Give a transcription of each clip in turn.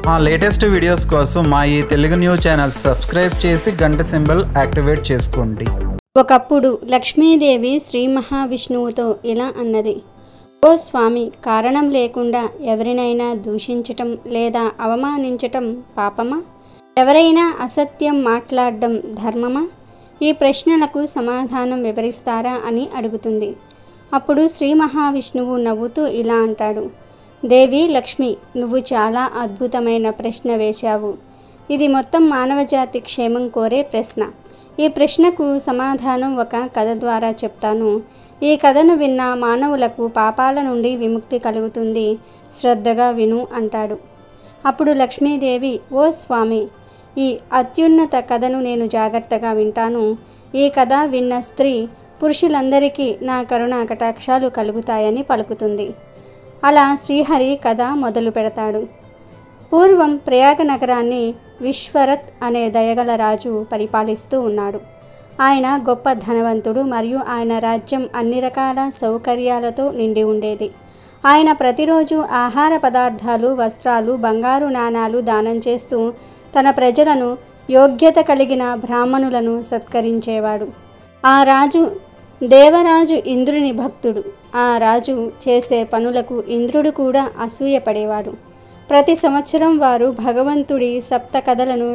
మా latest videos కోసం మా ఈ తెలుగు న్యూస్ ఛానల్ సబ్స్క్రైబ్ చేసి గంట సింబల్ యాక్టివేట్ చేసుకోండి. ఒకప్పుడు లక్ష్మీదేవి శ్రీ మహావిష్ణువుతో ఇలా అన్నది: ఓ స్వామి, కారణం లేకుండా ఎవరినైనా దూషించటం లేదా అవమానించటం పాపమా? ఎవరైనా అసత్యం మాట్లాడడం ధర్మమా? ఈ ప్రశ్నలకు సమాధానం వివరిస్తారా అని అడుగుతుంది. అప్పుడు శ్రీ మహావిష్ణువు నవ్వుతూ ఇలా అంటాడు: దేవి లక్ష్మి, నువ్వు చాలా అద్భుతమైన ప్రశ్న వేశావు. ఇది మొత్తం మానవజాతి క్షేమం కోరే ప్రశ్న. ఈ ప్రశ్నకు సమాధానం ఒక కథ ద్వారా చెప్తాను. ఈ కథను విన్న మానవులకు పాపాల నుండి విముక్తి కలుగుతుంది. శ్రద్ధగా విను అంటాడు. అప్పుడు లక్ష్మీదేవి: ఓ స్వామి, ఈ అత్యున్నత కథను నేను జాగ్రత్తగా వింటాను. ఈ కథ విన్న స్త్రీ పురుషులందరికీ నా కరుణా కటాక్షాలు కలుగుతాయని పలుకుతుంది. అలా శ్రీహరి కథ మొదలు పెడతాడు. పూర్వం ప్రయాగ నగరాన్ని విశ్వరత్ అనే దయగల రాజు పరిపాలిస్తూ ఉన్నాడు. ఆయన గొప్ప ధనవంతుడు మరియు ఆయన రాజ్యం అన్ని రకాల సౌకర్యాలతో నిండి ఉండేది. ఆయన ప్రతిరోజు ఆహార పదార్థాలు, వస్త్రాలు, బంగారు నాణాలు దానం చేస్తూ తన ప్రజలను, యోగ్యత కలిగిన బ్రాహ్మణులను సత్కరించేవాడు. ఆ రాజు దేవరాజు ఇంద్రుని భక్తుడు. ఆ రాజు చేసే పనులకు ఇంద్రుడు కూడా అసూయపడేవాడు. ప్రతి సంవత్సరం వారు భగవంతుడి సప్త కథలను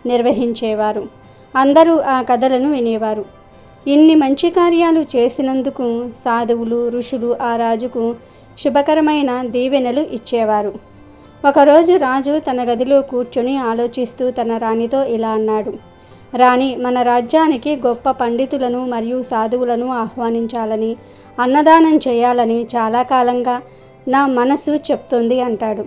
నిర్వహించేవారు. అందరూ ఆ కథలను వినేవారు. ఇన్ని మంచి కార్యాలు చేసినందుకు సాధువులు, ఋషులు ఆ రాజుకు శుభకరమైన దీవెనలు ఇచ్చేవారు. ఒకరోజు రాజు తన గదిలో కూర్చొని ఆలోచిస్తూ తన రాణితో ఇలా అన్నాడు: రాణి, మన రాజ్యానికి గొప్ప పండితులను మరియు సాధువులను ఆహ్వానించాలని, అన్నదానం చేయాలని చాలా కాలంగా నా మనసు చెప్తోంది అంటాడు.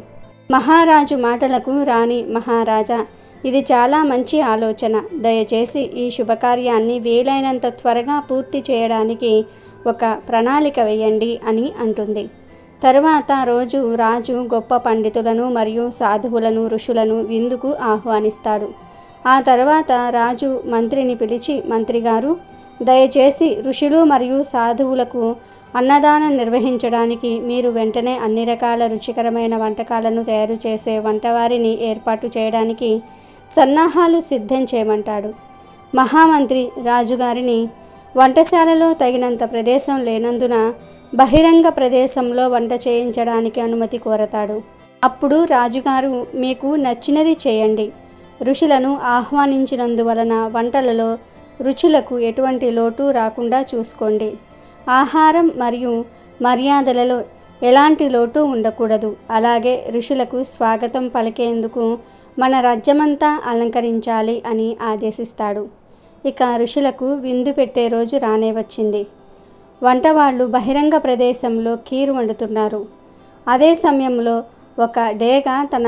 మహారాజు మాటలకు రాణి: మహారాజా, ఇది చాలా మంచి ఆలోచన. దయచేసి ఈ శుభకార్యాన్ని వీలైనంత త్వరగా పూర్తి చేయడానికి ఒక ప్రణాళిక వేయండి అని అంటుంది. తరువాత రోజు రాజు గొప్ప పండితులను మరియు సాధువులను, ఋషులను విందుకు ఆహ్వానిస్తాడు. ఆ తర్వాత రాజు మంత్రిని పిలిచి: మంత్రిగారు, దయచేసి ఋషులు మరియు సాధువులకు అన్నదానం నిర్వహించడానికి మీరు వెంటనే అన్ని రకాల రుచికరమైన వంటకాలను తయారు చేసే వంటవారిని ఏర్పాటు చేయడానికి సన్నాహాలు సిద్ధం చేయమంటాడు. మహామంత్రి రాజుగారిని వంటశాలలో తగినంత ప్రదేశం లేనందున బహిరంగ ప్రదేశంలో వంట చేయించడానికి అనుమతి కోరతాడు. అప్పుడు రాజుగారు: మీకు నచ్చినది చేయండి. ఋషులను ఆహ్వానించినందువలన వంటలలో రుచులకు ఎటువంటి లోటు రాకుండా చూసుకోండి. ఆహారం మరియు మర్యాదలలో ఎలాంటి లోటు ఉండకూడదు. అలాగే ఋషులకు స్వాగతం పలికేందుకు మన రాజ్యమంతా అలంకరించాలి అని ఆదేశిస్తాడు. ఇక ఋషులకు విందు పెట్టే రోజు రానే వచ్చింది. వంటవాళ్ళు బహిరంగ ప్రదేశంలో కీరు వండుతున్నారు. అదే సమయంలో ఒక డేగ తన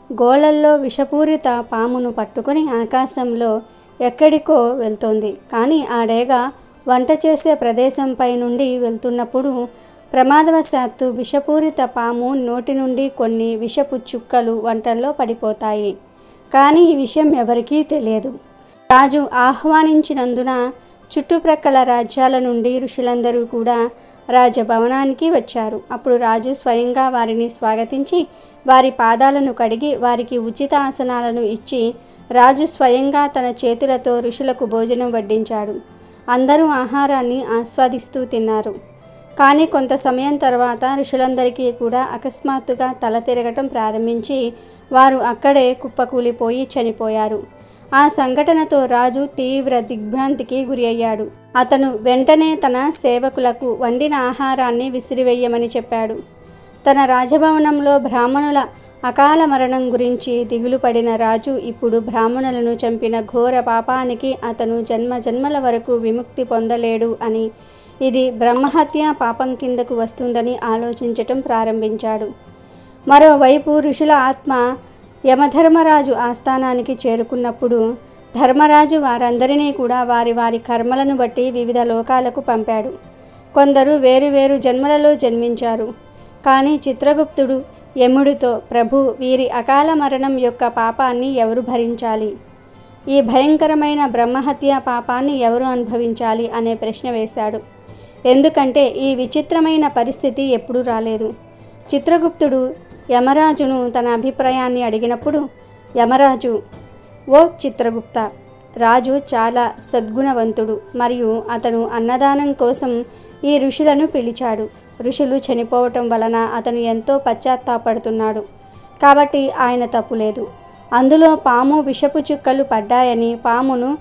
గోళల్లో విషపూరిత పామును పట్టుకొని ఆకాశంలో ఎక్కడికో వెళ్తోంది. కానీ ఆ డేగ వంట చేసే ప్రదేశంపై నుండి వెళ్తున్నప్పుడు ప్రమాదవశాత్తు విషపూరిత పాము నోటి నుండి కొన్ని విషపు చుక్కలు వంటల్లో పడిపోతాయి. కానీ ఈ విషయం ఎవరికీ తెలియదు. రాజు ఆహ్వానించినందున చుట్టుప్రక్కల రాజ్యాల నుండి ఋషులందరూ కూడా రాజభవనానికి వచ్చారు. అప్పుడు రాజు స్వయంగా వారిని స్వాగతించి వారి పాదాలను కడిగి వారికి ఉచిత ఆసనాలను ఇచ్చి రాజు స్వయంగా తన చేతులతో ఋషులకు భోజనం వడ్డించాడు. అందరూ ఆహారాన్ని ఆస్వాదిస్తూ తిన్నారు. కానీ కొంత సమయం తర్వాత ఋషులందరికీ కూడా అకస్మాత్తుగా తల తిరగటం ప్రారంభించి వారు అక్కడే కుప్పకూలిపోయి చనిపోయారు. ఆ సంఘటనతో రాజు తీవ్ర దిగ్భ్రాంతికి గురి అయ్యాడు. అతను వెంటనే తన సేవకులకు వండిన ఆహారాన్ని విసిరివేయమని చెప్పాడు. తన రాజభవనంలో బ్రాహ్మణుల అకాల మరణం గురించి దిగులు పడిన రాజు ఇప్పుడు బ్రాహ్మణులను చంపిన ఘోర పాపానికి అతను జన్మ జన్మల వరకు విముక్తి పొందలేడు అని, ఇది బ్రహ్మహత్య పాపం కిందకు వస్తుందని ఆలోచించటం ప్రారంభించాడు. మరోవైపు ఋషుల ఆత్మ యమధర్మరాజు ఆస్థానానికి చేరుకున్నప్పుడు ధర్మరాజు వారందరినీ కూడా వారి వారి కర్మలను బట్టి వివిధ లోకాలకు పంపాడు. కొందరు వేరువేరు జన్మలలో జన్మించారు. కానీ చిత్రగుప్తుడు యముడితో: ప్రభు, వీరి అకాల మరణం యొక్క పాపాన్ని ఎవరు భరించాలి? ఈ భయంకరమైన బ్రహ్మహత్య పాపాన్ని ఎవరు అనుభవించాలి అనే ప్రశ్న వేశాడు. ఎందుకంటే ఈ విచిత్రమైన పరిస్థితి ఎప్పుడూ రాలేదు. చిత్రగుప్తుడు యమరాజును తన అభిప్రాయాన్ని అడిగినప్పుడు యమరాజు, ఓ చిత్రగుప్త, రాజు చాలా సద్గుణవంతుడు మరియు అతను అన్నదానం కోసం ఈ ఋషులను పిలిచాడు. ఋషులు చనిపోవటం వలన అతను ఎంతో పశ్చాత్తాపడుతున్నాడు. కాబట్టి ఆయన తప్పులేదు. అందులో పాము విషపు చుక్కలు పడ్డాయని పామును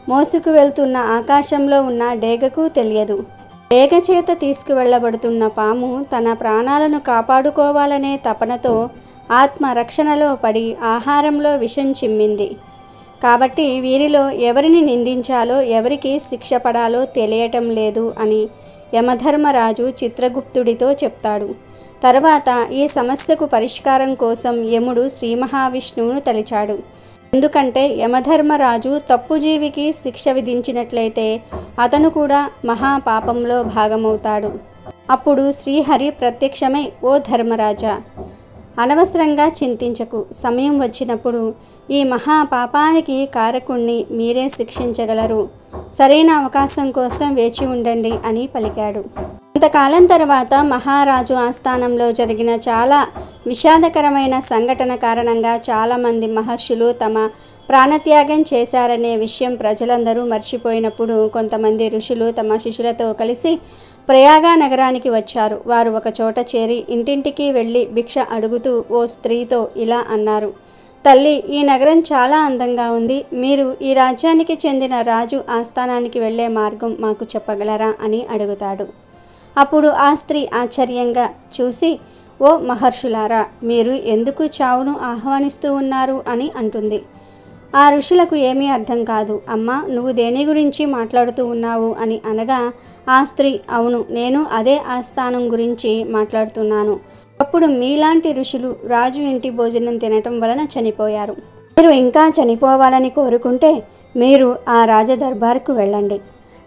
మోసుకు వెళ్తున్న ఆకాశంలో ఉన్న డేగకు తెలియదు. డేగ చేత తీసుకువెళ్ళబడుతున్న పాము తన ప్రాణాలను కాపాడుకోవాలనే తపనతో ఆత్మరక్షణలో పడి ఆహారంలో విషం చిమ్మింది. కాబట్టి వీరిలో ఎవరిని నిందించాలో ఎవరికి శిక్ష పడాలో తెలియటం లేదు అని యమధర్మరాజు చిత్రగుప్తుడితో చెప్తాడు. తర్వాత ఈ సమస్యకు పరిష్కారం కోసం యముడు శ్రీ మహావిష్ణువును తలిచాడు. ఎందుకంటే యమధర్మరాజు తప్పుజీవికి శిక్ష విధించినట్లయితే అతను కూడా మహాపాపంలో భాగమవుతాడు. అప్పుడు శ్రీహరి ప్రత్యక్షమై, ఓ ధర్మరాజా, అనవసరంగా చింతించకు. సమయం వచ్చినప్పుడు ఈ మహాపాపానికి కారకుణ్ణి మీరే శిక్షించగలరు. సరైన అవకాశం కోసం వేచి ఉండండి అని పలికాడు. కొంతకాలం తర్వాత మహారాజు ఆస్థానంలో జరిగిన చాలా విషాదకరమైన సంఘటన కారణంగా చాలామంది మహర్షులు తమ ప్రాణత్యాగం చేశారనే విషయం ప్రజలందరూ మర్చిపోయినప్పుడు కొంతమంది ఋషులు తమ శిష్యులతో కలిసి ప్రయాగ నగరానికి వచ్చారు. వారు ఒక చోట చేరి ఇంటింటికి వెళ్ళి భిక్ష అడుగుతూ ఓ స్త్రీతో ఇలా అన్నారు, తల్లి, ఈ నగరం చాలా అందంగా ఉంది. మీరు ఈ రాజ్యానికి చెందిన రాజు ఆస్థానానికి వెళ్ళే మార్గం మాకు చెప్పగలరా అని అడుగుతాడు. అప్పుడు ఆ స్త్రీ ఆశ్చర్యంగా చూసి, ఓ మహర్షులారా, మీరు ఎందుకు చావును ఆహ్వానిస్తూ ఉన్నారు అని అంటుంది. ఆ ఋషులకు ఏమీ అర్థం కాదు. అమ్మా, నువ్వు దేని గురించి మాట్లాడుతూ ఉన్నావు అని అనగా ఆ స్త్రీ, అవును, నేను అదే ఆస్థానం గురించి మాట్లాడుతున్నాను. అప్పుడు మీలాంటి ఋషులు రాజు ఇంటి భోజనం తినటం వలన చనిపోయారు. మీరు ఇంకా చనిపోవాలని కోరుకుంటే మీరు ఆ రాజ దర్బార్కు వెళ్ళండి.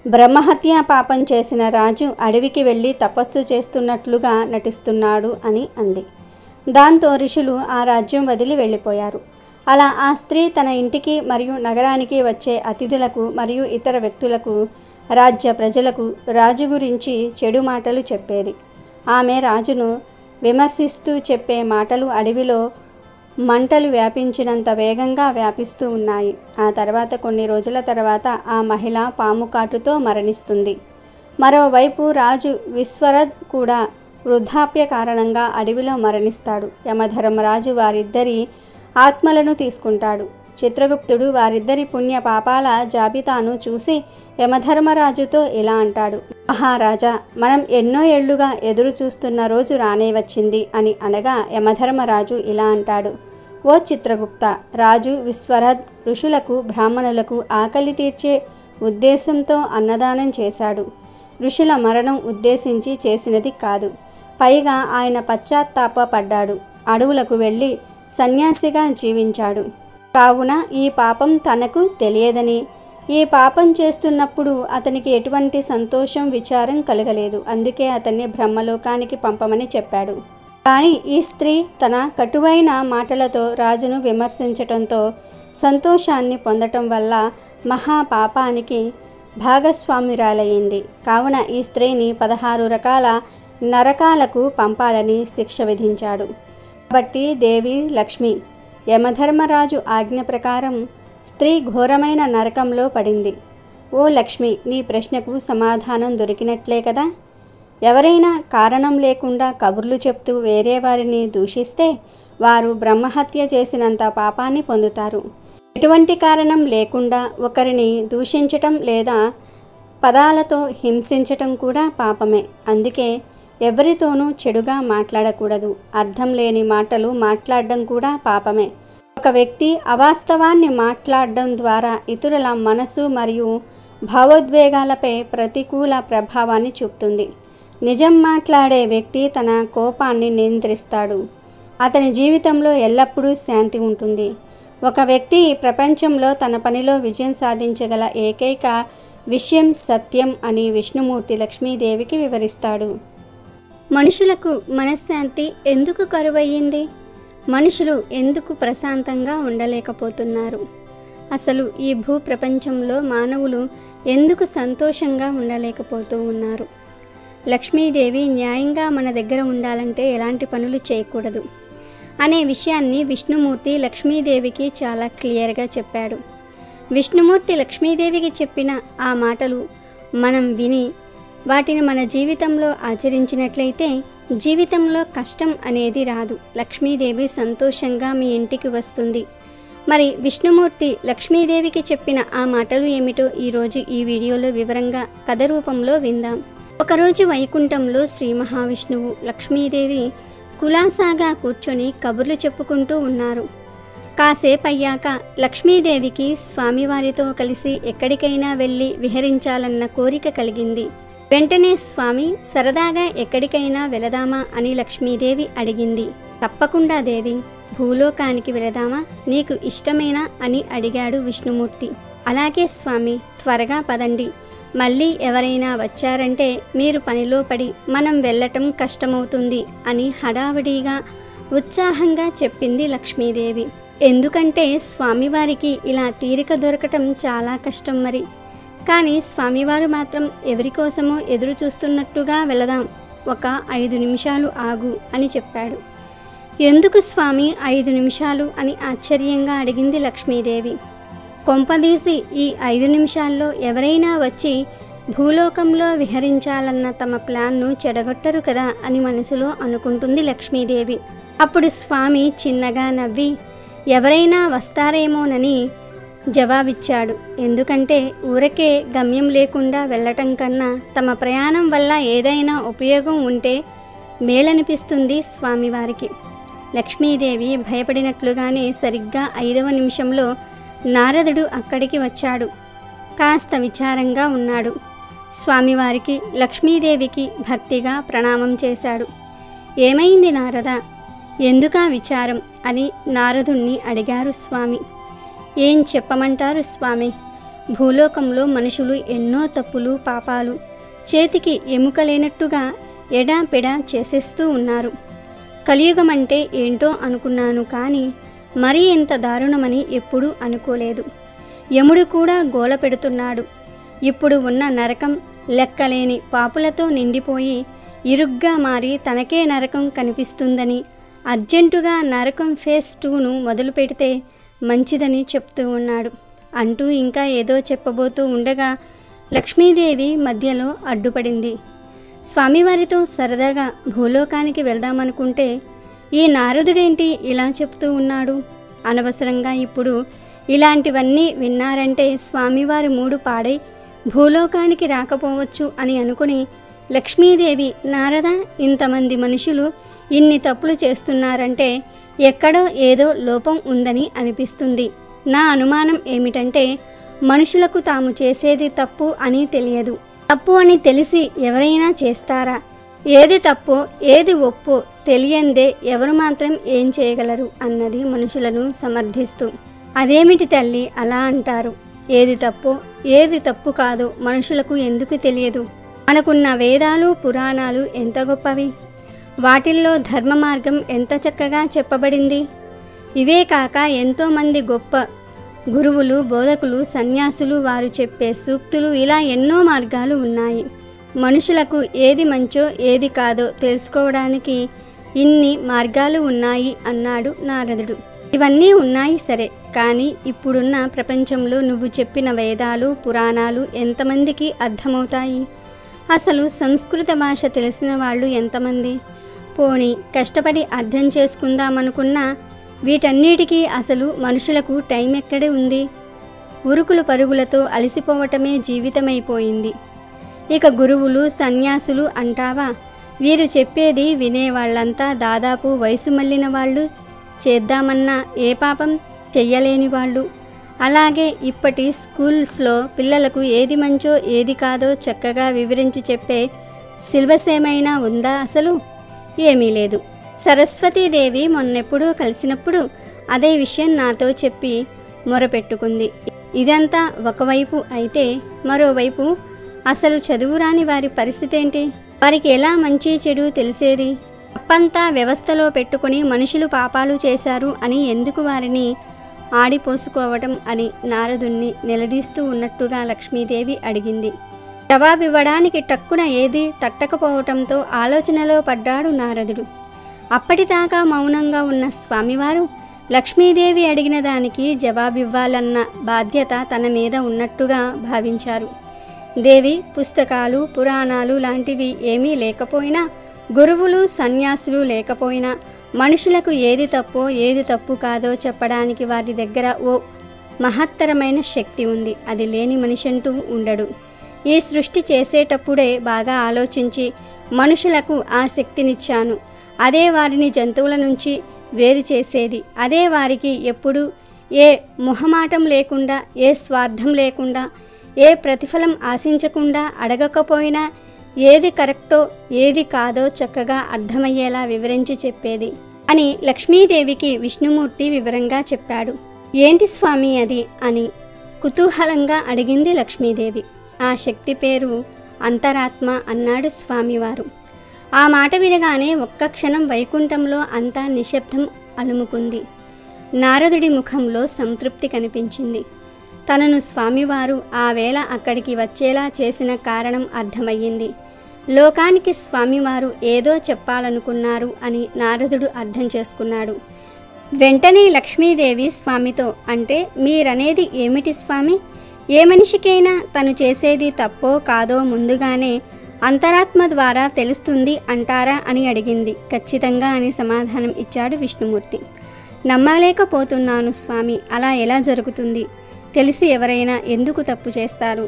బ్రహ్మహత్యా పాపం చేసిన రాజు అడవికి వెళ్ళి తపస్సు చేస్తున్నట్లుగా నటిస్తున్నాడు అని అంది. దాంతో ఋషులు ఆ రాజ్యం వదిలి వెళ్ళిపోయారు. అలా ఆ స్త్రీ తన ఇంటికి మరియు నగరానికి వచ్చే అతిథులకు మరియు ఇతర వ్యక్తులకు, రాజ్య ప్రజలకు రాజు గురించి చెడు మాటలు చెప్పేది. ఆమె రాజును విమర్శిస్తూ చెప్పే మాటలు అడవిలో మంటలు వ్యాపించినంత వేగంగా వ్యాపిస్తూ ఉన్నాయి. ఆ తర్వాత కొన్ని రోజుల తర్వాత ఆ మహిళ పాము కాటుతో మరణిస్తుంది. మరోవైపు రాజు విశ్వరథ్ కూడా వృద్ధాప్య కారణంగా అడవిలో మరణిస్తాడు. యమధర్మరాజు వారిద్దరి ఆత్మలను తీసుకుంటాడు. చిత్రగుప్తుడు వారిద్దరి పుణ్య పాపాల జాబితాను చూసి యమధర్మరాజుతో ఇలా అంటాడు, మహారాజా, మనం ఎన్నో ఏళ్లుగా ఎదురు చూస్తున్న రోజు రానే వచ్చింది అని అనగా యమధర్మరాజు ఇలా అంటాడు, ఓ చిత్రగుప్త, రాజు విశ్వరథ్ ఋషులకు బ్రాహ్మణులకు ఆకలి తీర్చే ఉద్దేశంతో అన్నదానం చేశాడు. ఋషుల మరణం ఉద్దేశించి చేసినది కాదు. పైగా ఆయన పశ్చాత్తాపపడ్డాడు. అడవులకు వెళ్ళి సన్యాసిగా జీవించాడు. కావున ఈ పాపం తనకు తెలియదని, ఈ పాపం చేస్తున్నప్పుడు అతనికి ఎటువంటి సంతోషం విచారం కలగలేదు. అందుకే అతన్ని బ్రహ్మలోకానికి పంపమని చెప్పాడు. కానీ ఈ స్త్రీ తన కటువైన మాటలతో రాజును విమర్శించటంతో సంతోషాన్ని పొందటం వల్ల మహాపాపానికి భాగస్వామ్యురాలయ్యింది. కావున ఈ స్త్రీని 16 రకాల నరకాలకు పంపాలని శిక్ష విధించాడు. కాబట్టి దేవి లక్ష్మి యమధర్మరాజు ఆజ్ఞ ప్రకారం స్త్రీ ఘోరమైన నరకంలో పడింది. ఓ లక్ష్మి, నీ ప్రశ్నకు సమాధానం దొరికినట్లే కదా. ఎవరైనా కారణం లేకుండా కబుర్లు చెప్తూ వేరే వారిని దూషిస్తే వారు బ్రహ్మహత్య చేసినంత పాపాన్ని పొందుతారు. ఎటువంటి కారణం లేకుండా ఒకరిని దూషించటం లేదా పదాలతో హింసించటం కూడా పాపమే. అందుకే ఎవరితోనూ చెడుగా మాట్లాడకూడదు. అర్థం లేని మాటలు మాట్లాడడం కూడా పాపమే. ఒక వ్యక్తి అవాస్తవాన్ని మాట్లాడడం ద్వారా ఇతరుల మనసు మరియు భావోద్వేగాలపై ప్రతికూల ప్రభావాన్ని చూపుతుంది. నిజం మాట్లాడే వ్యక్తి తన కోపాన్ని నియంత్రిస్తాడు. అతని జీవితంలో ఎల్లప్పుడూ శాంతి ఉంటుంది. ఒక వ్యక్తి ఈ ప్రపంచంలో తన పనిలో విజయం సాధించగల ఏకైక విషయం సత్యం అని విష్ణుమూర్తి లక్ష్మీదేవికి వివరిస్తాడు. మనుషులకు మనశ్శాంతి ఎందుకు కరువయ్యింది? మనుషులు ఎందుకు ప్రశాంతంగా ఉండలేకపోతున్నారు? అసలు ఈ భూప్రపంచంలో మానవులు ఎందుకు సంతోషంగా ఉండలేకపోతూ ఉన్నారు? లక్ష్మీదేవి న్యాయంగా మన దగ్గర ఉండాలంటే ఎలాంటి పనులు చేయకూడదు. అనే విషయాన్ని విష్ణుమూర్తి లక్ష్మీదేవికి చాలా క్లియర్గా చెప్పాడు. విష్ణుమూర్తి లక్ష్మీదేవికి చెప్పిన ఆ మాటలు మనం విని వాటిని మన జీవితంలో ఆచరించినట్లయితే జీవితంలో కష్టం అనేది రాదు. లక్ష్మీదేవి సంతోషంగా మీ ఇంటికి వస్తుంది. మరి విష్ణుమూర్తి లక్ష్మీదేవికి చెప్పిన ఆ మాటలు ఏమిటో ఈరోజు ఈ వీడియోలో వివరంగా కథ రూపంలో విందాం. ఒకరోజు వైకుంఠంలో శ్రీ మహావిష్ణువు లక్ష్మీదేవి కులాసాగా కూర్చొని కబుర్లు చెప్పుకుంటూ ఉన్నారు. కాసేపు అయ్యాక లక్ష్మీదేవికి స్వామివారితో కలిసి ఎక్కడికైనా వెళ్ళి విహరించాలన్న కోరిక కలిగింది. వెంటనే స్వామి సరదాగా ఎక్కడికైనా వెళదామా అని లక్ష్మీదేవి అడిగింది. తప్పకుండా దేవి, భూలోకానికి వెళదామా, నీకు ఇష్టమేనా అని అడిగాడు విష్ణుమూర్తి. అలాగే స్వామి, త్వరగా పదండి, మళ్ళీ ఎవరైనా వచ్చారంటే మీరు పనిలో పడి మనం వెళ్ళటం కష్టమవుతుంది అని హడావిడిగా ఉత్సాహంగా చెప్పింది లక్ష్మీదేవి. ఎందుకంటే స్వామివారికి ఇలా తీరిక దొరకటం చాలా కష్టం మరి. కానీ స్వామివారు మాత్రం ఎవరికోసమో ఎదురు చూస్తున్నట్టుగా వెళదాం, ఒక 5 నిమిషాలు ఆగు అని చెప్పాడు. ఎందుకు స్వామి 5 నిమిషాలు అని ఆశ్చర్యంగా అడిగింది లక్ష్మీదేవి. కొంపదీసి ఈ 5 నిమిషాల్లో ఎవరైనా వచ్చి భూలోకంలో విహరించాలన్న తమ ప్లాన్ను చెడగొట్టరు కదా అని మనసులో అనుకుంటుంది లక్ష్మీదేవి. అప్పుడు స్వామి చిన్నగా నవ్వి ఎవరైనా వస్తారేమోనని జవాబిచ్చాడు. ఎందుకంటే ఊరకే గమ్యం లేకుండా వెళ్ళటం కన్నా తమ ప్రయాణం వల్ల ఏదైనా ఉపయోగం ఉంటే మేలనిపిస్తుంది స్వామివారికి. లక్ష్మీదేవి భయపడినట్లుగానే సరిగ్గా 5వ నిమిషంలో నారదుడు అక్కడికి వచ్చాడు. కాస్త విచారంగా ఉన్నాడు. స్వామివారికి లక్ష్మీదేవికి భక్తిగా ప్రణామం చేశాడు. ఏమైంది నారద, ఎందుకా విచారం అని నారదుణ్ణి అడిగారు స్వామి. ఏం చెప్పమంటారు స్వామి, భూలోకంలో మనుషులు ఎన్నో తప్పులు పాపాలు చేతికి ఎముక లేనట్టుగా ఎడాపెడా చేసేస్తూ ఉన్నారు. కలియుగం అంటే ఏంటో అనుకున్నాను, కానీ మరీ ఇంత దారుణమని ఎప్పుడూ అనుకోలేదు. యముడు కూడా గోల పెడుతున్నాడు. ఇప్పుడు ఉన్న నరకం లెక్కలేని పాపులతో నిండిపోయి ఇరుగ్గా మారి తనకే నరకం కనిపిస్తుందని అర్జెంటుగా నరకం ఫేజ్ 2ను మొదలు పెడితే మంచిదని చెప్తూ ఉన్నాడు అంటూ ఇంకా ఏదో చెప్పబోతూ ఉండగా లక్ష్మీదేవి మధ్యలో అడ్డుపడింది. స్వామివారితో సరదాగా భూలోకానికి వెళ్దామనుకుంటే ఈ నారదుడేంటి ఇలా చెప్తూ ఉన్నాడు, అనవసరంగా ఇప్పుడు ఇలాంటివన్నీ విన్నారంటే స్వామివారి మూడు పాడై భూలోకానికి రాకపోవచ్చు అని అనుకుని లక్ష్మీదేవి, నారద, ఇంతమంది మనుషులు ఇన్ని తప్పులు చేస్తున్నారంటే ఎక్కడో ఏదో లోపం ఉందని అనిపిస్తుంది. నా అనుమానం ఏమిటంటే మనుషులకు తాము చేసేది తప్పు అని తెలియదు. తప్పు అని తెలిసి ఎవరైనా చేస్తారా? ఏది తప్పో ఏది ఒప్పో తెలియందే ఎవరు మాత్రం ఏం చేయగలరు అన్నది మనుషులను సమర్థిస్తూ. అదేమిటి తల్లి అలా అంటారు? ఏది తప్పో ఏది తప్పు కాదో మనుషులకు ఎందుకు తెలియదు? మనకున్న వేదాలు పురాణాలు ఎంత గొప్పవి, వాటిల్లో ధర్మ మార్గం ఎంత చక్కగా చెప్పబడింది. ఇవే కాక ఎంతోమంది గొప్ప గురువులు, బోధకులు, సన్యాసులు వారు చెప్పే సూక్తులు, ఇలా ఎన్నో మార్గాలు ఉన్నాయి. మనుషులకు ఏది మంచో ఏది కాదో తెలుసుకోవడానికి ఇన్ని మార్గాలు ఉన్నాయి అన్నాడు నారదుడు. ఇవన్నీ ఉన్నాయి సరే, కానీ ఇప్పుడున్న ప్రపంచంలో నువ్వు చెప్పిన వేదాలు పురాణాలు ఎంతమందికి అర్థమవుతాయి? అసలు సంస్కృత భాష తెలిసిన వాళ్ళు ఎంతమంది? పోనీ కష్టపడి అర్థం చేసుకుందామనుకున్నా వీటన్నిటికీ అసలు మనుషులకు టైం ఎక్కడే ఉంది? ఉరుకులు పరుగులతో అలసిపోవటమే జీవితమైపోయింది. ఇక గురువులు సన్యాసులు అంటావా? వీరు చెప్పేది వినేవాళ్ళంతా దాదాపు వయసు మళ్ళిన వాళ్ళు, చేద్దామన్నా ఏ పాపం చెయ్యలేని వాళ్ళు. అలాగే ఇప్పటి స్కూల్స్లో పిల్లలకు ఏది మంచో ఏది కాదో చక్కగా వివరించి చెప్పే సిలబస్ ఏమైనా ఉందా అసలు? ఏమీ లేదు. సరస్వతీదేవి మొన్నెప్పుడూ కలిసినప్పుడు అదే విషయం నాతో చెప్పి మొరపెట్టుకుంది. ఇదంతా ఒకవైపు అయితే మరోవైపు అసలు చదువురాని వారి పరిస్థితి ఏంటి? వారికి ఎలా మంచి చెడు తెలిసేది? తప్పంతా వ్యవస్థలో పెట్టుకుని మనుషులు పాపాలు చేశారు అని ఎందుకు వారిని ఆడిపోసుకోవటం అని నారదుణ్ణి నిలదీస్తూ ఉన్నట్టుగా లక్ష్మీదేవి అడిగింది. జవాబివ్వడానికి టక్కున ఏది తట్టకపోవటంతో ఆలోచనలో పడ్డాడు నారదుడు. అప్పటిదాకా మౌనంగా ఉన్న స్వామివారు లక్ష్మీదేవి అడిగిన దానికి జవాబివ్వాలన్న బాధ్యత తన మీద ఉన్నట్టుగా భావించారు. దేవి పుస్తకాలు, పురాణాలు లాంటివి ఏమీ లేకపోయినా, గురువులు, సన్యాసులు లేకపోయినా, మనుషులకు ఏది తప్పో ఏది తప్పు కాదో చెప్పడానికి వారి దగ్గర ఓ మహత్తరమైన శక్తి ఉంది. అది లేని మనిషి అంటూ ఉండడు. ఈ సృష్టి చేసేటప్పుడే బాగా ఆలోచించి మనుషులకు ఆ శక్తినిచ్చాను. అదే వారిని జంతువుల నుంచి వేరు చేసేది. అదే వారికి ఎప్పుడూ ఏ మొహమాటం లేకుండా, ఏ స్వార్థం లేకుండా, ఏ ప్రతిఫలం ఆశించకుండా, అడగకపోయినా ఏది కరెక్టో ఏది కాదో చక్కగా అర్థమయ్యేలా వివరించి చెప్పేది అని లక్ష్మీదేవికి విష్ణుమూర్తి వివరంగా చెప్పాడు. ఏంటి స్వామి అది అని కుతూహలంగా అడిగింది లక్ష్మీదేవి. ఆ శక్తి పేరు అంతరాత్మ అన్నాడు స్వామివారు. ఆ మాట వినగానే ఒక్క క్షణం వైకుంఠంలో అంతా నిశ్శబ్దం అలుముకుంది. నారదుడి ముఖంలో సంతృప్తి కనిపించింది. తనను స్వామివారు ఆ వేళ అక్కడికి వచ్చేలా చేసిన కారణం అర్థమయ్యింది. లోకానికి స్వామివారు ఏదో చెప్పాలనుకున్నారు అని నారదుడు అర్థం చేసుకున్నాడు. వెంటనే లక్ష్మీదేవి స్వామితో, అంటే మీరనేది ఏమిటి స్వామి? ఏ మనిషికైనా తను చేసేది తప్పో కాదో ముందుగానే అంతరాత్మ ద్వారా తెలుస్తుంది అంటారా అని అడిగింది. ఖచ్చితంగా అని సమాధానం ఇచ్చాడు విష్ణుమూర్తి. నమ్మలేకపోతున్నాను స్వామి, అలా ఎలా జరుగుతుంది? తెలిసి ఎవరైనా ఎందుకు తప్పు చేస్తారు?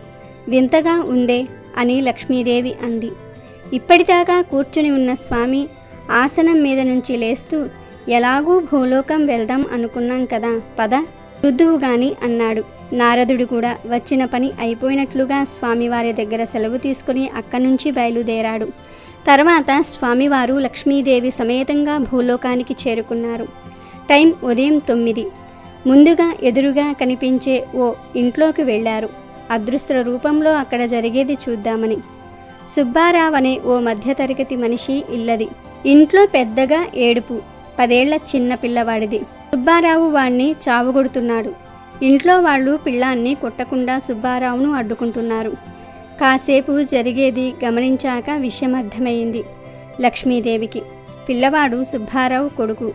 వింతగా ఉందే అని లక్ష్మీదేవి అంది. ఇప్పటిదాకా కూర్చుని ఉన్న స్వామి ఆసనం మీద నుంచి లేస్తూ, ఎలాగూ భూలోకం వెళ్దాం అనుకున్నాం కదా, పద రుద్దువు గాని అన్నాడు. నారదుడు కూడా వచ్చిన పని అయిపోయినట్లుగా స్వామివారి దగ్గర సెలవు తీసుకుని అక్కడి నుంచి బయలుదేరాడు. తర్వాత స్వామివారు లక్ష్మీదేవి సమేతంగా భూలోకానికి చేరుకున్నారు. టైం ఉదయం 9. ముందుగా ఎదురుగా కనిపించే ఓ ఇంట్లోకి వెళ్ళారు. అదృశ్య రూపంలో అక్కడ జరిగేది చూద్దామని. సుబ్బారావు అనే ఓ మధ్యతరగతి మనిషి ఇల్లది. ఇంట్లో పెద్దగా ఏడుపు. 10 ఏళ్ల చిన్న పిల్లవాడిది. సుబ్బారావు వాణ్ణి చావుగొడుతున్నాడు. ఇంట్లో వాళ్ళు పిల్లాన్ని కొట్టకుండా సుబ్బారావును అడ్డుకుంటున్నారు. కాసేపు జరిగేది గమనించాక విషయం అర్థమైంది లక్ష్మీదేవికి. పిల్లవాడు సుబ్బారావు కొడుకు.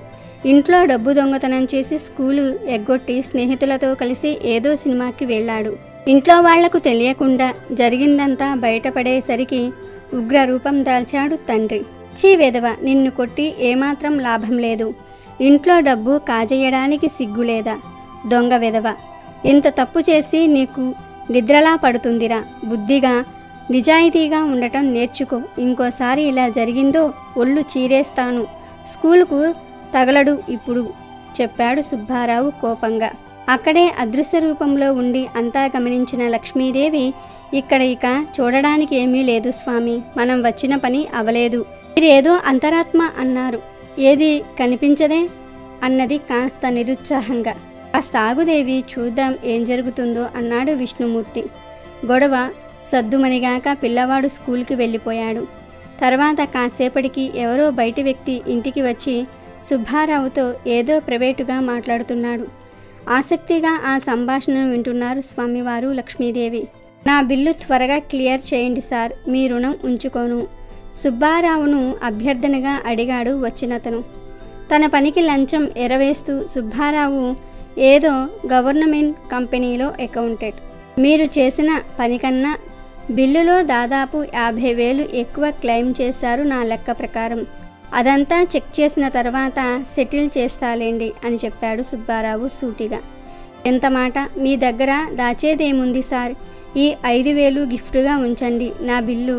ఇంట్లో డబ్బు దొంగతనం చేసి స్కూలు ఎగ్గొట్టి స్నేహితులతో కలిసి ఏదో సినిమాకి వెళ్ళాడు. ఇంట్లో వాళ్లకు తెలియకుండా జరిగిందంతా బయటపడేసరికి ఉగ్ర రూపం దాల్చాడు తండ్రి. చీ వెధవ, నిన్ను కొట్టి ఏమాత్రం లాభం లేదు. ఇంట్లో డబ్బు కాజేయడానికి సిగ్గులేదా? దొంగ వెధవ, ఇంత తప్పు చేసి నీకు నిద్రలా పడుతుందిరా. బుద్ధిగా నిజాయితీగా ఉండటం నేర్చుకో. ఇంకోసారి ఇలా జరిగిందో ఒళ్ళు చీరేస్తాను. స్కూలుకు తగలడు ఇప్పుడు, చెప్పాడు సుబ్బారావు కోపంగా. అక్కడే అదృశ్య రూపంలో ఉండి అంతా గమనించిన లక్ష్మీదేవి, ఇక్కడ ఇక చూడడానికి ఏమీ లేదు స్వామి, మనం వచ్చిన పని అవలేదు. మీరేదో అంతరాత్మ అన్నారు, ఏది కనిపించదే అన్నది కాస్త నిరుత్సాహంగా. ఆ సాగుదేవి, చూద్దాం ఏం జరుగుతుందో అన్నాడు విష్ణుమూర్తి. గొడవ సద్దుమణిగాక పిల్లవాడు స్కూల్కి వెళ్ళిపోయాడు. తర్వాత కాసేపటికి ఎవరో బయటి వ్యక్తి ఇంటికి వచ్చి సుబ్బారావుతో ఏదో ప్రైవేటుగా మాట్లాడుతున్నాడు. ఆసక్తిగా ఆ సంభాషణను వింటున్నారు స్వామివారు, లక్ష్మీదేవి. నా బిల్లు త్వరగా క్లియర్ చేయండి సార్, మీ రుణం ఉంచుకోను. సుబ్బారావును అభ్యర్థనగా అడిగాడు వచ్చినతను. తన పనికి లంచం ఎరవేస్తూ సుబ్బారావు ఏదో గవర్నమెంట్ కంపెనీలో అకౌంటెంట్. మీరు చేసిన పనికన్నా బిల్లులో దాదాపు 50,000 ఎక్కువ క్లెయిమ్ చేశారు నా లెక్క ప్రకారం. అదంతా చెక్ చేసిన తర్వాత సెటిల్ చేస్తాలేండి అని చెప్పాడు సుబ్బారావు సూటిగా. ఎంత మాట, మీ దగ్గర దాచేదేముంది సార్, ఈ 5,000 గిఫ్ట్గా ఉంచండి. నా బిల్లు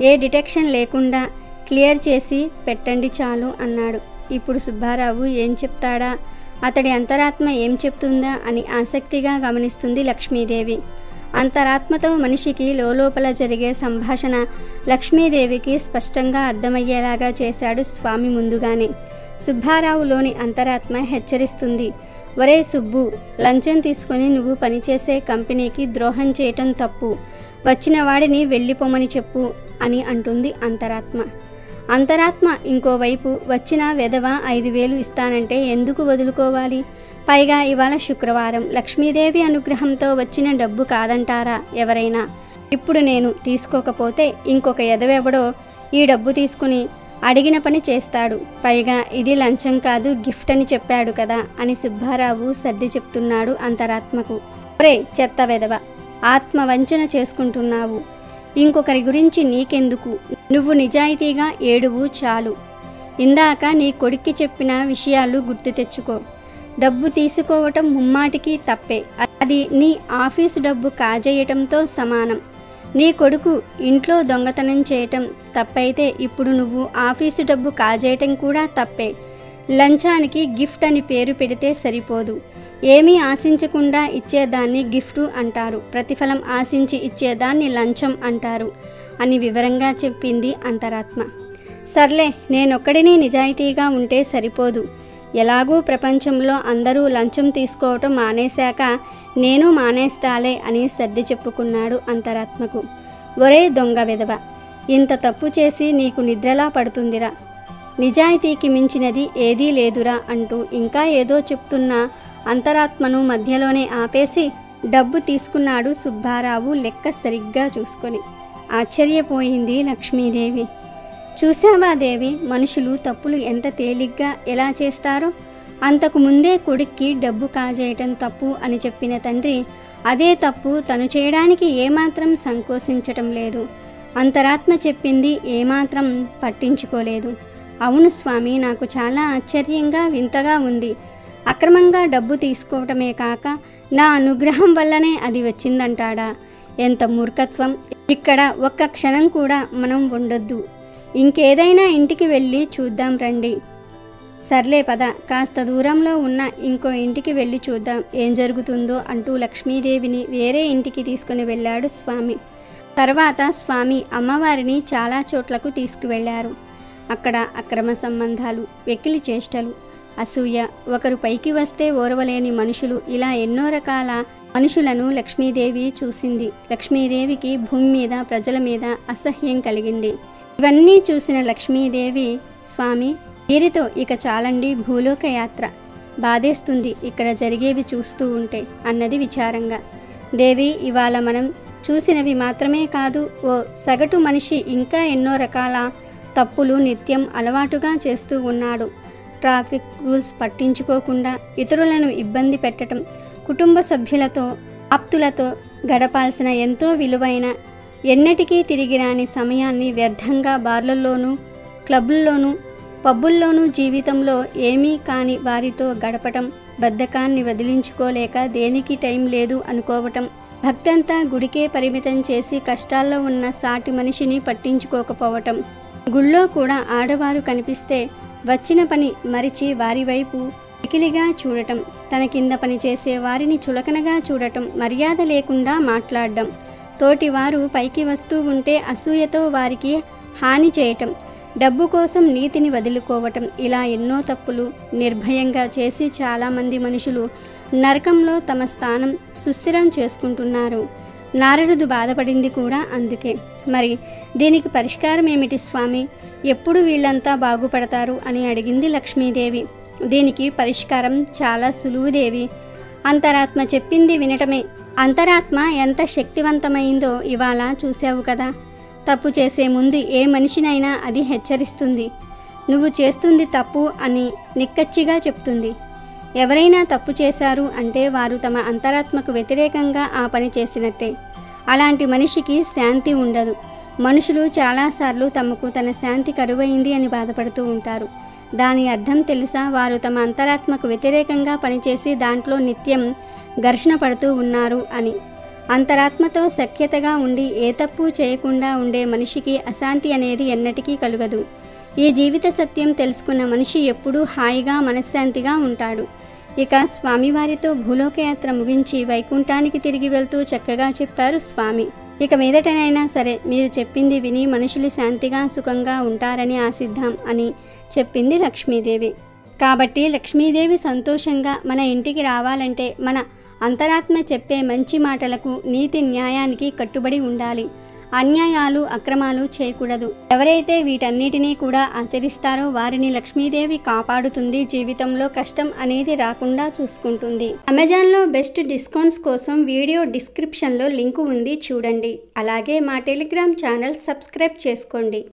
ఏ డిటెక్షన్ లేకుండా క్లియర్ చేసి పెట్టండి చాలు అన్నాడు. ఇప్పుడు సుబ్బారావు ఏం చెప్తాడా, అతడి అంతరాత్మ ఏం చెప్తుందా అని ఆసక్తిగా గమనిస్తుంది లక్ష్మీదేవి. అంతరాత్మతో మనిషికి లోపల జరిగే సంభాషణ లక్ష్మీదేవికి స్పష్టంగా అర్థమయ్యేలాగా చేశాడు స్వామి ముందుగానే. సుబ్బారావులోని అంతరాత్మ హెచ్చరిస్తుంది, ఒరే సుబ్బు, లంచం తీసుకొని నువ్వు పనిచేసే కంపెనీకి ద్రోహం చేయటం తప్పు. వచ్చిన వాడిని వెళ్ళిపోమని చెప్పు అని అంటుంది అంతరాత్మ. అంతరాత్మ ఇంకోవైపు, వచ్చిన వెధవ 5,000 ఇస్తానంటే ఎందుకు వదులుకోవాలి? పైగా ఇవాళ శుక్రవారం, లక్ష్మీదేవి అనుగ్రహంతో వచ్చిన డబ్బు కాదంటారా ఎవరైనా? ఇప్పుడు నేను తీసుకోకపోతే ఇంకొక ఎదవెవడో ఈ డబ్బు తీసుకుని అడిగిన పని చేస్తాడు. పైగా ఇది లంచం కాదు, గిఫ్ట్ అని చెప్పాడు కదా అని సుబ్బారావు సర్ది చెప్తున్నాడు అంతరాత్మకు. ఒరే చెత్త వెధవ, ఆత్మవంచన చేసుకుంటున్నావు. ఇంకొకరి గురించి నీకెందుకు? నువ్వు నిజాయితీగా ఏడువు చాలు. ఇందాక నీ కొడుక్కి చెప్పిన విషయాలు గుర్తు తెచ్చుకో. డబ్బు తీసుకోవటం ముమ్మాటికి తప్పే. అది నీ ఆఫీసు డబ్బు కాజేయటంతో సమానం. నీ కొడుకు ఇంట్లో దొంగతనం చేయటం తప్పైతే ఇప్పుడు నువ్వు ఆఫీసు డబ్బు కాజేయటం కూడా తప్పే. లంచానికి గిఫ్ట్ అని పేరు పెడితే సరిపోదు. ఏమీ ఆశించకుండా ఇచ్చేదాన్ని గిఫ్టు అంటారు, ప్రతిఫలం ఆశించి ఇచ్చేదాన్ని లంచం అంటారు అని వివరంగా చెప్పింది అంతరాత్మ. సర్లే, నేనొక్కడిని నిజాయితీగా ఉంటే సరిపోదు. ఎలాగూ ప్రపంచంలో అందరూ లంచం తీసుకోవటం మానేశాక నేను మానేస్తాలే అని సర్ది చెప్పుకున్నాడు అంతరాత్మకు. ఒరే దొంగ వెధవ, ఇంత తప్పు చేసి నీకు నిద్రలా పడుతుందిరా. నిజాయితీకి మించినది ఏదీ లేదురా అంటూ ఇంకా ఏదో చెప్తున్న అంతరాత్మను మధ్యలోనే ఆపేసి డబ్బు తీసుకున్నాడు సుబ్బారావు లెక్క సరిగ్గా చూసుకొని. ఆశ్చర్యపోయింది లక్ష్మీదేవి. చూసావా దేవి, మనుషులు తప్పులు ఎంత తేలిగ్గా ఎలా చేస్తారో. అంతకు ముందే కొడుక్కి డబ్బు కాజేయటం తప్పు అని చెప్పిన తండ్రి అదే తప్పు తను చేయడానికి ఏమాత్రం సంకోచించటం లేదు. అంతరాత్మ చెప్పింది ఏమాత్రం పట్టించుకోలేదు. అవును స్వామి, నాకు చాలా ఆశ్చర్యంగా వింతగా ఉంది. అక్రమంగా డబ్బు తీసుకోవటమే కాక నా అనుగ్రహం వల్లనే అది వచ్చిందంటాడా? ఎంత మూర్ఖత్వం! ఇక్కడ ఒక్క క్షణం కూడా మనం ఉండొద్దు. ఇంకేదైనా ఇంటికి వెళ్ళి చూద్దాం రండి. సర్లే పద, కాస్త దూరంలో ఉన్న ఇంకో ఇంటికి వెళ్ళి చూద్దాం ఏం జరుగుతుందో అంటూ లక్ష్మీదేవిని వేరే ఇంటికి తీసుకుని వెళ్ళాడు స్వామి. తర్వాత స్వామి అమ్మవారిని చాలా చోట్లకు తీసుకువెళ్ళారు. అక్కడ అక్రమ సంబంధాలు, వెకిలి చేష్టలు, అసూయ, ఒకరు పైకి వస్తే ఓర్వలేని మనుషులు, ఇలా ఎన్నో రకాల మనుషులను లక్ష్మీదేవి చూసింది. లక్ష్మీదేవికి భూమి మీద ప్రజల మీద అసహ్యం కలిగింది. ఇవన్నీ చూసిన లక్ష్మీదేవి, స్వామి వీరితో ఇక చాలండి భూలోక యాత్ర, బాధేస్తుంది ఇక్కడ జరిగేవి చూస్తూ ఉంటే అన్నది విచారంగా. దేవి, ఇవాళ మనం చూసినవి మాత్రమే కాదు, ఓ సగటు మనిషి ఇంకా ఎన్నో రకాల తప్పులు నిత్యం అలవాటుగా చేస్తూ ఉన్నాడు. ట్రాఫిక్ రూల్స్ పట్టించుకోకుండా ఇతరులను ఇబ్బంది పెట్టడం, కుటుంబ సభ్యులతో ఆప్తులతో గడపాల్సిన ఎంతో విలువైన ఎన్నటికీ తిరిగి రాని సమయాన్ని వ్యర్థంగా బార్లలోనూ క్లబ్బుల్లోనూ పబ్బుల్లోనూ జీవితంలో ఏమీ కాని వారితో గడపటం, బద్ధకాన్ని వదిలించుకోలేక దేనికి టైం లేదు అనుకోవటం, భక్తంతా గుడికే పరిమితం చేసి కష్టాల్లో ఉన్న సాటి మనిషిని పట్టించుకోకపోవటం, గుళ్ళో కూడా ఆడవారు కనిపిస్తే వచ్చిన పని మరిచి వారి వైపు పికిలిగా చూడటం, తన కింద పని చేసే వారిని చులకనగా చూడటం, మర్యాద లేకుండా మాట్లాడడం, తోటివారు పైకి వస్తూ ఉంటే అసూయతో వారికి హాని చేయటం, డబ్బు కోసం నీతిని వదులుకోవటం, ఇలా ఎన్నో తప్పులు నిర్భయంగా చేసి చాలామంది మనుషులు నరకంలో తమ స్థానం సుస్థిరం చేసుకుంటున్నారు. నారదుడు బాధపడింది కూడా అందుకే. మరి దీనికి పరిష్కారం ఏమిటి స్వామి? ఎప్పుడు వీళ్ళంతా బాగుపడతారు అని అడిగింది లక్ష్మీదేవి. దీనికి పరిష్కారం చాలా సులువు దేవి. అంతరాత్మ చెప్పింది వినటమే. అంతరాత్మ ఎంత శక్తివంతమైందో ఇవాళ చూసావు కదా. తప్పు చేసే ముందు ఏ మనిషినైనా అది హెచ్చరిస్తుంది. నువ్వు చేస్తుంది తప్పు అని నిక్కచ్చిగా చెప్తుంది. ఎవరైనా తప్పు చేశారు అంటే వారు తమ అంతరాత్మకు వ్యతిరేకంగా ఆ పని చేసినట్టే. అలాంటి మనిషికి శాంతి ఉండదు. మనుషులు చాలాసార్లు తమకు తన శాంతి కరువైంది అని బాధపడుతూ ఉంటారు. దాని అర్థం తెలుసా? వారు తమ అంతరాత్మకు వ్యతిరేకంగా పనిచేసి దాంట్లో నిత్యం ఘర్షణ పడుతూ ఉన్నారు అని. అంతరాత్మతో సఖ్యతగా ఉండి ఏ తప్పు చేయకుండా ఉండే మనిషికి అశాంతి అనేది ఎన్నటికీ కలుగదు. ఈ జీవిత సత్యం తెలుసుకున్న మనిషి ఎప్పుడూ హాయిగా మనశ్శాంతిగా ఉంటాడు. ఇక స్వామివారితో భూలోకయాత్ర ముగించి వైకుంఠానికి తిరిగి వెళ్తూ చక్కగా చెప్పారు స్వామి. ఇక మీదటనైనా సరే మీరు చెప్పింది విని మనుషులు శాంతిగా సుఖంగా ఉంటారని ఆశిద్దాం అని చెప్పింది లక్ష్మీదేవి. కాబట్టి లక్ష్మీదేవి సంతోషంగా మన ఇంటికి రావాలంటే మన అంతరాత్మ చెప్పే మంచి మాటలకు, నీతి న్యాయానికి కట్టుబడి ఉండాలి. అన్యాయాలు అక్రమాలు చేయకూడదు. ఎవరైతే వీటన్నిటినీ కూడా ఆచరిస్తారో వారిని లక్ష్మీదేవి కాపాడుతుంది. జీవితంలో కష్టం అనేది రాకుండా చూసుకుంటుంది. అమెజాన్లో బెస్ట్ డిస్కౌంట్స్ కోసం వీడియో డిస్క్రిప్షన్లో లింకు ఉంది, చూడండి. అలాగే మా టెలిగ్రామ్ ఛానల్ సబ్స్క్రైబ్ చేసుకోండి.